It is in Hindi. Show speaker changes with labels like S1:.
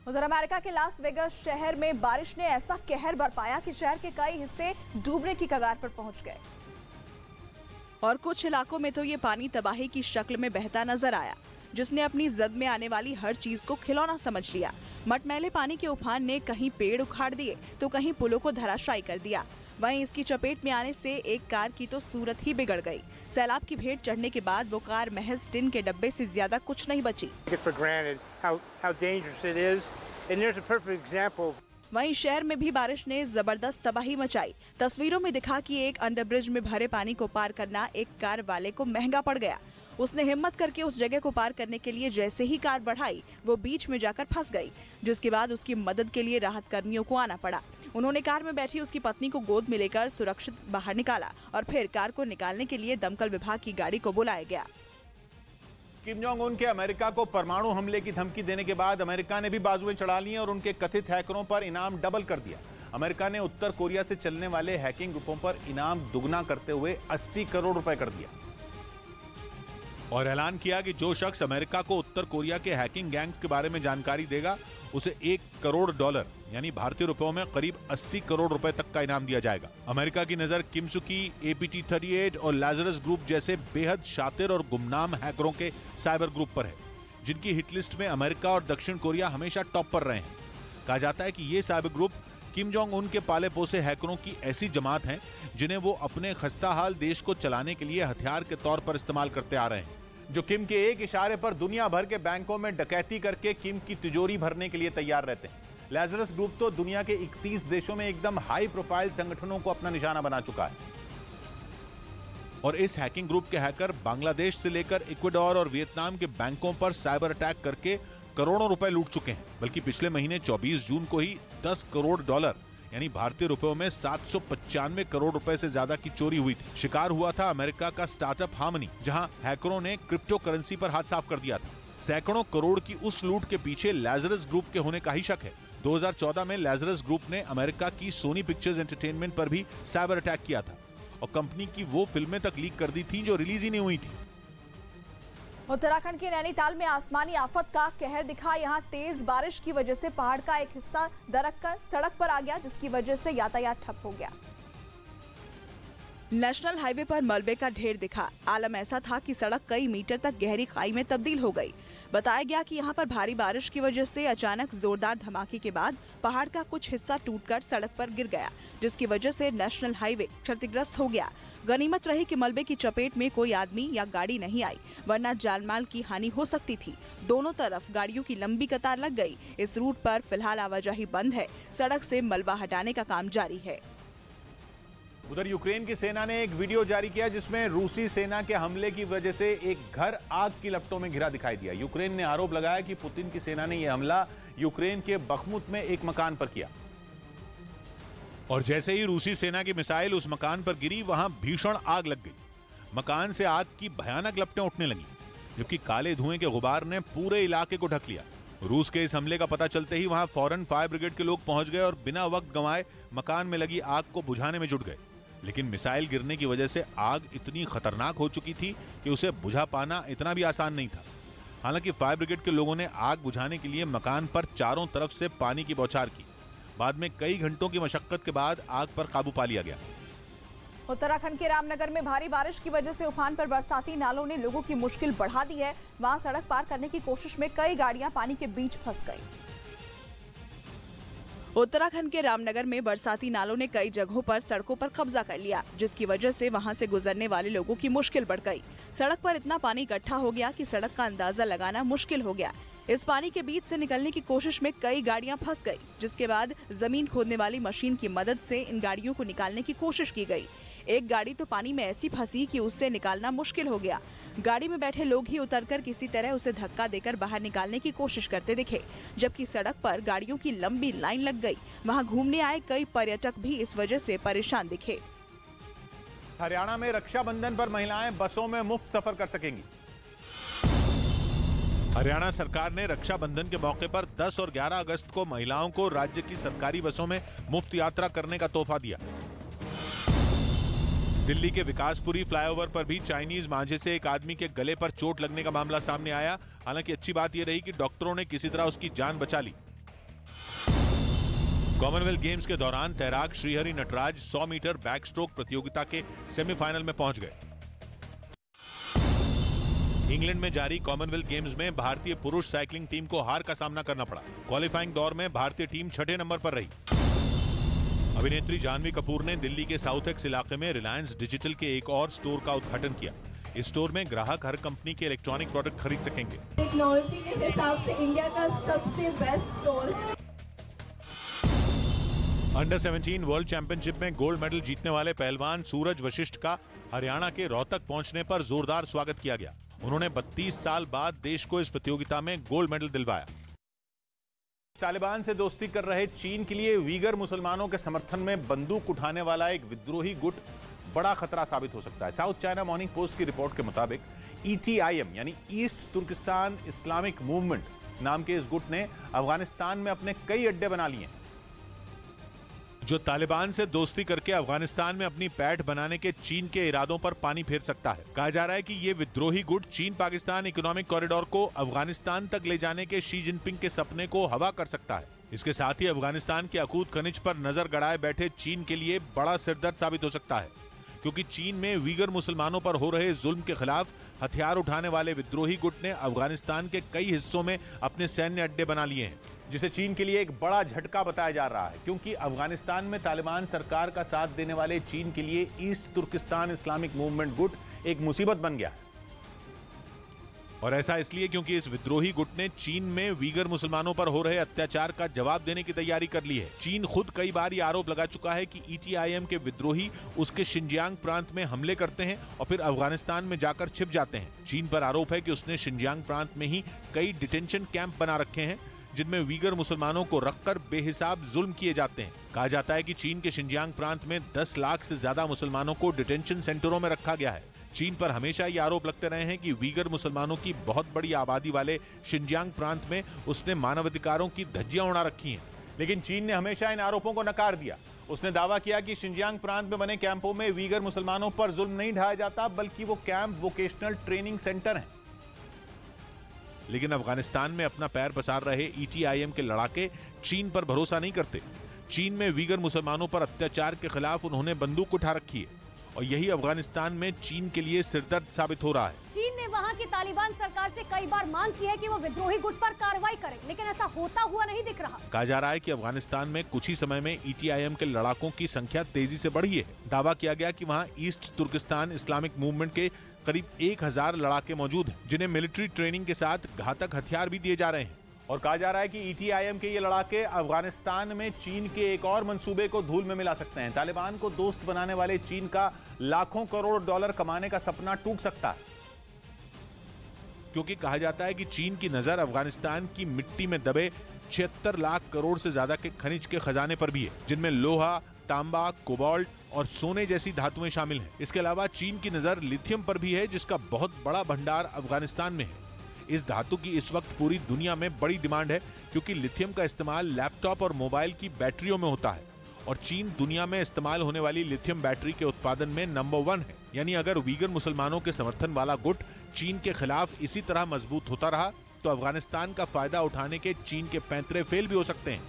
S1: उधर अमेरिका के लास वेगास शहर में बारिश ने ऐसा कहर बरपाया कि शहर के कई हिस्से डूबने की कगार पर पहुंच गए और कुछ इलाकों में तो ये पानी तबाही की शक्ल में बहता नजर आया, जिसने अपनी जद में आने वाली हर चीज को खिलौना समझ लिया। मटमैले पानी के उफान ने कहीं पेड़ उखाड़ दिए तो कहीं पुलों को धराशायी कर दिया। वहीं इसकी चपेट में आने से एक कार की तो सूरत ही बिगड़ गई। सैलाब की भेंट चढ़ने के बाद वो कार महज टिन के डब्बे से ज्यादा कुछ नहीं बची। वहीं शहर में भी बारिश ने जबरदस्त तबाही मचाई। तस्वीरों में दिखा कि एक अंडरब्रिज में भरे पानी को पार करना एक कार वाले को महंगा पड़ गया। उसने हिम्मत करके उस जगह को पार करने के लिए जैसे ही कार बढ़ाई, वो बीच में जाकर फंस गई, जिसके बाद उसकी मदद के लिए राहत कर्मियों को आना पड़ा। उन्होंने कार में बैठी उसकी पत्नी को गोद में लेकर सुरक्षित बाहर निकाला और फिर कार को निकालने के लिए दमकल विभाग की गाड़ी को बुलाया गया।
S2: किम जोंग उन के अमेरिका को परमाणु हमले की धमकी देने के बाद अमेरिका ने भी बाजुएं चढ़ा ली और उनके कथित हैकरों पर इनाम डबल कर दिया। अमेरिका ने उत्तर कोरिया से चलने वाले हैकिंग ग्रुपों पर इनाम दुगना करते हुए 80 करोड़ रुपए कर दिया और ऐलान किया कि जो शख्स अमेरिका को उत्तर कोरिया के हैकिंग गैंग्स के बारे में जानकारी देगा उसे $1 करोड़ यानी भारतीय रुपयों में करीब 80 करोड़ रुपए तक का इनाम दिया जाएगा। अमेरिका की नजर किमसुकी, APT38 और लाजरस ग्रुप जैसे बेहद शातिर और गुमनाम हैकरों के साइबर ग्रुप पर है, जिनकी हिट लिस्ट में अमेरिका और दक्षिण कोरिया हमेशा टॉप पर रहे हैं। कहा जाता है कि ये cyber group Kim Jong Un के पाले पोसे हैकरों की ऐसी जमात हैं जिन्हें वो अपने खस्ताहाल देश को चलाने के लिए हथियार के तौर पर इस्तेमाल करते आ रहे हैं, जो किम के एक इशारे पर दुनिया भर के बैंकों में डकैती करके किम की तिजोरी भरने के लिए तैयार रहते हैं। लाजरस ग्रुप तो दुनिया के 31 देशों में एकदम हाई प्रोफाइल संगठनों को अपना निशाना बना चुका है और इस हैकिंग ग्रुप के हैकर बांग्लादेश से लेकर इक्वाडोर और वियतनाम के बैंकों पर साइबर अटैक करके करोड़ों रुपए लूट चुके हैं। बल्कि पिछले महीने 24 जून को ही $10 करोड़ यानी भारतीय रुपयों में 795 करोड़ रुपए से ज्यादा की चोरी हुई थी। शिकार हुआ था अमेरिका का स्टार्टअप हार्मनी, जहां हैकरों ने क्रिप्टो करेंसी पर हाथ साफ कर दिया था। सैकड़ों करोड़ की उस लूट के पीछे लाजरस ग्रुप के होने का ही शक है। 2014 में लाजरस ग्रुप ने अमेरिका की सोनी पिक्चर्स एंटरटेनमेंट पर भी साइबर अटैक किया था और कंपनी की वो फिल्में तक लीक कर दी थी जो रिलीज ही नहीं हुई थी।
S1: उत्तराखंड के नैनीताल में आसमानी आफत का कहर दिखा। यहां तेज बारिश की वजह से पहाड़ का एक हिस्सा दरक कर सड़क पर आ गया, जिसकी वजह से यातायात ठप हो गया। नेशनल हाईवे पर मलबे का ढेर दिखा। आलम ऐसा था कि सड़क कई मीटर तक गहरी खाई में तब्दील हो गई। बताया गया कि यहां पर भारी बारिश की वजह से अचानक जोरदार धमाके के बाद पहाड़ का कुछ हिस्सा टूटकर सड़क पर गिर गया, जिसकी वजह से नेशनल हाईवे क्षतिग्रस्त हो गया। गनीमत रही कि मलबे की चपेट में कोई आदमी या गाड़ी नहीं आई, वरना जानमाल की हानि हो सकती थी। दोनों तरफ गाड़ियों की लंबी कतार लग गई। इस रूट पर फिलहाल आवाजाही बंद है। सड़क से मलबा हटाने का काम जारी है।
S2: उधर यूक्रेन की सेना ने एक वीडियो जारी किया जिसमें रूसी सेना के हमले की वजह से एक घर आग की लपटों में घिरा दिखाई दिया। यूक्रेन ने आरोप लगाया कि पुतिन की सेना ने यह हमला यूक्रेन के बखमुत में एक मकान पर किया और जैसे ही रूसी सेना की मिसाइल उस मकान पर गिरी, वहां भीषण आग लग गई। मकान से आग की भयानक लपटें उठने लगी, जबकि काले धुएं के गुबार ने पूरे इलाके को ढक लिया। रूस के इस हमले का पता चलते ही वहां फौरन फायर ब्रिगेड के लोग पहुंच गए और बिना वक्त गंवाए मकान में लगी आग को बुझाने में जुट गए। लेकिन मिसाइल गिरने की वजह से आग इतनी खतरनाक हो चुकी थी कि उसे बुझा पाना इतना भी आसान नहीं था। हालांकि फायर ब्रिगेड के लोगों ने आग बुझाने के लिए मकान पर चारों तरफ से पानी की बौछार की। बाद में कई घंटों की मशक्कत के बाद आग पर काबू पा लिया गया।
S1: उत्तराखंड के रामनगर में भारी बारिश की वजह से उफान पर बरसाती नालों ने लोगों की मुश्किल बढ़ा दी है। वहां सड़क पार करने की कोशिश में कई गाड़ियां पानी के बीच फंस गई। उत्तराखंड के रामनगर में बरसाती नालों ने कई जगहों पर सड़कों पर कब्जा कर लिया, जिसकी वजह से वहां से गुजरने वाले लोगों की मुश्किल बढ़ गई। सड़क पर इतना पानी इकट्ठा हो गया कि सड़क का अंदाजा लगाना मुश्किल हो गया। इस पानी के बीच से निकलने की कोशिश में कई गाड़ियां फंस गई, जिसके बाद जमीन खोदने वाली मशीन की मदद से इन गाड़ियों को निकालने की कोशिश की गई। एक गाड़ी तो पानी में ऐसी फंसी कि उससे निकालना मुश्किल हो गया। गाड़ी में बैठे लोग ही उतरकर किसी तरह उसे धक्का देकर बाहर निकालने की कोशिश करते दिखे, जबकि सड़क पर गाड़ियों की लंबी लाइन लग गई। वहां घूमने आए कई पर्यटक भी इस वजह से परेशान दिखे।
S2: हरियाणा में रक्षाबंधन पर महिलाएं बसों में मुफ्त सफर कर सकेंगी। हरियाणा सरकार ने रक्षाबंधन के मौके पर 10 और 11 अगस्त को महिलाओं को राज्य की सरकारी बसों में मुफ्त यात्रा करने का तोहफा दिया। दिल्ली के विकासपुरी फ्लाईओवर पर भी चाइनीज मांझे से एक आदमी के गले पर चोट लगने का मामला सामने आया। हालांकि अच्छी बात यह रही कि डॉक्टरों ने किसी तरह उसकी जान बचा ली। कॉमनवेल्थ गेम्स के दौरान तैराक Srihari Nataraj 100 metre backstroke प्रतियोगिता के सेमीफाइनल में पहुंच गए। इंग्लैंड में जारी कॉमनवेल्थ गेम्स में भारतीय पुरुष साइकिलिंग टीम को हार का सामना करना पड़ा। क्वालिफाइंग दौर में भारतीय टीम 6ठे नंबर पर रही। अभिनेत्री जानवी कपूर ने दिल्ली के साउथ एक्स इलाके में रिलायंस डिजिटल के एक और स्टोर का उद्घाटन किया। इस स्टोर में ग्राहक हर कंपनी के इलेक्ट्रॉनिक प्रोडक्ट खरीद सकेंगे।
S3: टेक्नोलॉजी के हिसाब से इंडिया का सबसे बेस्ट स्टोर है।
S2: अंडर 17 वर्ल्ड चैंपियनशिप में गोल्ड मेडल जीतने वाले पहलवान सूरज वशिष्ठ का हरियाणा के रोहतक पहुंचने पर जोरदार स्वागत किया गया। उन्होंने 32 साल बाद देश को इस प्रतियोगिता में गोल्ड मेडल दिलवाया। तालिबान से दोस्ती कर रहे चीन के लिए वीगर मुसलमानों के समर्थन में बंदूक उठाने वाला एक विद्रोही गुट बड़ा खतरा साबित हो सकता है। साउथ चाइना मॉर्निंग पोस्ट की रिपोर्ट के मुताबिक ETIM यानी ईस्ट तुर्किस्तान इस्लामिक मूवमेंट नाम के इस गुट ने अफगानिस्तान में अपने कई अड्डे बना लिए हैं, जो तालिबान से दोस्ती करके अफगानिस्तान में अपनी पैठ बनाने के चीन के इरादों पर पानी फेर सकता है। कहा जा रहा है कि ये विद्रोही गुट चीन पाकिस्तान इकोनॉमिक कॉरिडोर को अफगानिस्तान तक ले जाने के शी जिनपिंग के सपने को हवा कर सकता है। इसके साथ ही अफगानिस्तान के अकूत खनिज पर नजर गड़ाए बैठे चीन के लिए बड़ा सिरदर्द साबित हो सकता है, क्योंकि चीन में वीगर मुसलमानों पर हो रहे जुल्म के खिलाफ हथियार उठाने वाले विद्रोही गुट ने अफगानिस्तान के कई हिस्सों में अपने सैन्य अड्डे बना लिए हैं, जिसे चीन के लिए एक बड़ा झटका बताया जा रहा है, क्योंकि अफगानिस्तान में तालिबान सरकार का साथ देने वाले चीन के लिए ईस्ट तुर्किस्तान इस्लामिक मूवमेंट गुट एक मुसीबत बन गया है। और ऐसा इसलिए क्योंकि इस विद्रोही गुट ने चीन में वीगर मुसलमानों पर हो रहे अत्याचार का जवाब देने की तैयारी कर ली है। चीन खुद कई बार ये आरोप लगा चुका है कि ETIM के विद्रोही उसके शिनजियांग प्रांत में हमले करते हैं और फिर अफगानिस्तान में जाकर छिप जाते हैं। चीन पर आरोप है कि उसने शिनजियांग प्रांत में ही कई डिटेंशन कैंप बना रखे हैं, जिनमें वीगर मुसलमानों को रखकर बेहिसाब जुल्म किए जाते हैं। कहा जाता है कि चीन के शिनजियांग प्रांत में 10 लाख से ज्यादा मुसलमानों को डिटेंशन सेंटरों में रखा गया है। चीन पर हमेशा ये आरोप लगते रहे हैं कि वीगर मुसलमानों की बहुत बड़ी आबादी वाले शिनजियांग प्रांत में उसने मानवाधिकारों की धज्जियां उड़ा रखी हैं। लेकिन चीन ने हमेशा इन आरोपों को नकार दिया। उसने दावा किया कि शिनजियांग प्रांत में बने कैंपों में वीगर मुसलमानों पर जुल्म नहीं ढाया जाता, बल्कि वो कैंप वोकेशनल ट्रेनिंग सेंटर हैं। लेकिन अफगानिस्तान में अपना पैर पसार रहे ETIM के लड़ाके चीन पर भरोसा नहीं करते। चीन में वीगर मुसलमानों पर अत्याचार के खिलाफ उन्होंने बंदूक उठा रखी है और यही अफगानिस्तान में चीन के लिए सिरदर्द साबित हो रहा है।
S4: चीन ने वहां की तालिबान सरकार से कई बार मांग की है कि वो विद्रोही गुट पर कार्रवाई करे, लेकिन ऐसा होता हुआ नहीं दिख रहा। कहा
S2: जा रहा है कि अफगानिस्तान में कुछ ही समय में ETIM के लड़ाकों की संख्या तेजी से बढ़ी है। दावा किया गया कि वहां ईस्ट तुर्किस्तान इस्लामिक मूवमेंट के करीब 1000 लड़ाके मौजूद हैं, जिन्हें मिलिट्री ट्रेनिंग के साथ घातक हथियार भी दिए जा रहे हैं। और कहा जा रहा है कि ETIM के ये लड़ाके अफगानिस्तान में चीन के एक और मंसूबे को धूल में मिला सकते हैं। तालिबान को दोस्त बनाने वाले चीन का लाखों करोड़ डॉलर कमाने का सपना टूट सकता है, क्योंकि कहा जाता है कि चीन की नजर अफगानिस्तान की मिट्टी में दबे 76 लाख करोड़ से ज्यादा के खनिज के खजाने पर भी है, जिनमें लोहा, तांबा, कोबाल्ट और सोने जैसी धातुएं शामिल हैं। इसके अलावा चीन की नजर लिथियम पर भी है, जिसका बहुत बड़ा भंडार अफगानिस्तान में है। इस धातु की इस वक्त पूरी दुनिया में बड़ी डिमांड है, क्योंकि लिथियम का इस्तेमाल लैपटॉप और मोबाइल की बैटरियों में होता है और चीन दुनिया में इस्तेमाल होने वाली लिथियम बैटरी के उत्पादन में नंबर 1 है। यानी अगर वीगर मुसलमानों के समर्थन वाला गुट चीन के खिलाफ इसी तरह मजबूत होता रहा तो अफगानिस्तान का फायदा उठाने के चीन के पैंतरे फेल भी हो सकते हैं।